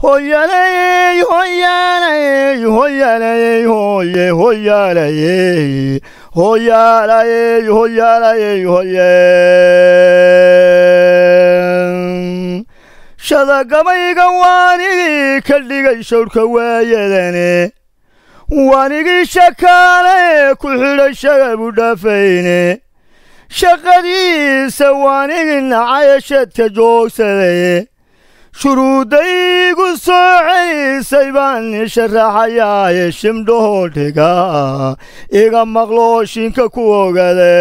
hoyalay hoyalay hoyalay hoye hoyalay hoyalay hoyalay hoye shadagabayga waanigi kaldhigay shawrka waayadane waanigi shakaale ku xidhay shagabu dhaafayne shaqadiisa waanigi nacayashadka joogsaday shuruudaygu soo celisay baan sharaxayaaye shimdhoho dhiga iga maqlooshinka ku ogade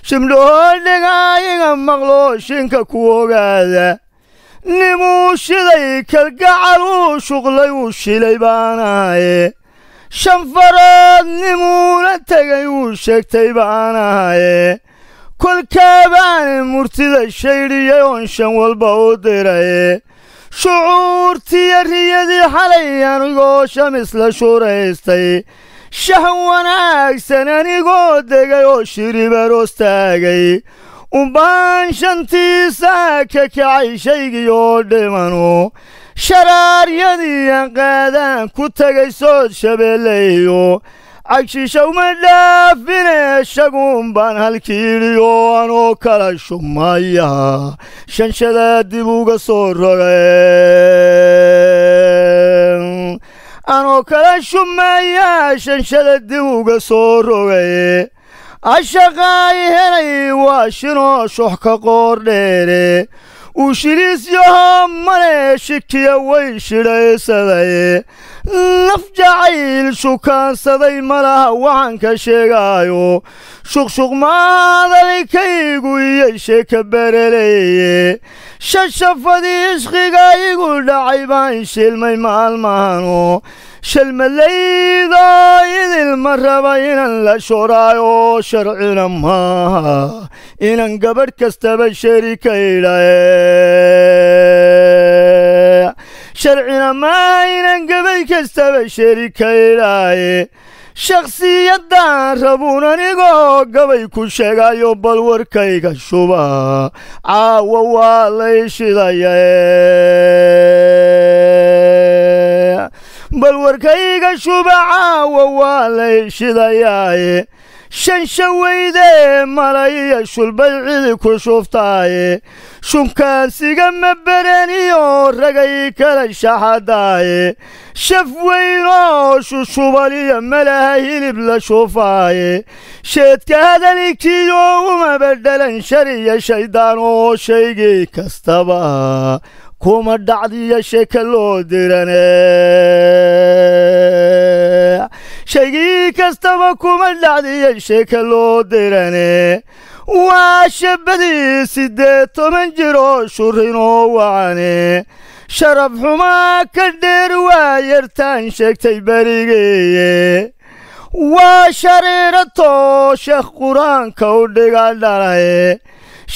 shimdhoho dhiga iga maqlooshinka ku ogaada nimuu shiday kalgacal uu shuqlay uu shilay baanahaye shanfarood nimuuna tegay uu sheegtay baanahaye kolkaabaan murtida shaydhiyay oon shan walba u diray shucuurtiya riyadii xalay anigoo shamis la shuraystay shah wanaagsan anigoo degay oo shiribaroos taagay umbaan shantiisa ka kacay shaygii oo dhimano sharaaryadii aan qaadaan ku tegay sood shabeellayo cagshisha uma dhaafine shaguun baan halkiidhiyo anoo kala shumaya shanshada dib uga soo rogay anoo kala shumaya shanshada dib uga soo rogay ashaqaay helay waa shinoo shox ka qoor dheere uu shiliisyaho male shikiya way shidhaysaday naf jacayl shukaansaday malaha waxaan ka sheegaayo shuqshuqmaadalikaygu iyo sheeka bereleeye shashafadii ishqiga igu dhacay baan shilmay maalmahano shalmalaydo idilma raba inan la shoraayo sharcina maaha inan gabadh kastaba sharikaydhae sharcina maaha inan gabadh kastaba sharikaydhaaye shakhsiyaddaan rabuun anigoo gabay ku sheegayo bal warkayga shuba caawa waa lay shidaye bal warkayga shuba caawa waa lay shidayaaye shansha weyde malaya shulbay cidi ku shuftaaye shunkaansiga ma bereniyo ragay kala shaxadaaye shaf weynoo shushubaliya malaha hilib la shufaaye sheedka hadalkiyo uma beddelan shariya shaydaan oo shaygii kastaba kuma dhacdiya sheeka loo dirane shaygii kastaba kuma dhacdiya sheeka loo dirane waa shabadii 18 jiroo shurinoo wacane sharaf xumaa ka dheer waa yartaan sheegtay berigeeye waa shariiratoo sheekh qur-aanka u dhiga dhalaye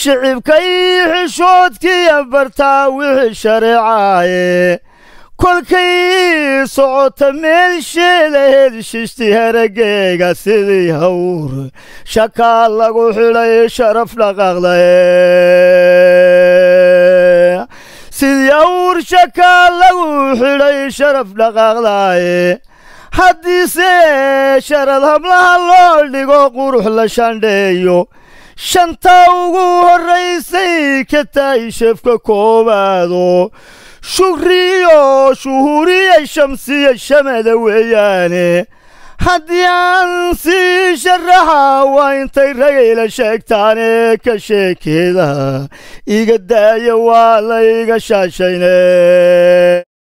shicibkay xishoodkiiya bartaa wixii shareecaaye kolkay socota meelsheedaheed shishti harageega sidii hawr shakaa lagu xidhay sharaf dhaqaaqdaye sidii hawr shakaa lagu xidhay sharaf dhaqaaqdaaye haddiise sharad hablaha loo dhigo qurux la shandheeyo shanta ugu horraysay ka tahay sheefka koowaado shukriyo shuhuriya shamsiya shamada weeyaane haddii aan sii sharaxa waa intay ragayla sheegtaane ka sheekeeda iga daaya waa layga shaashayne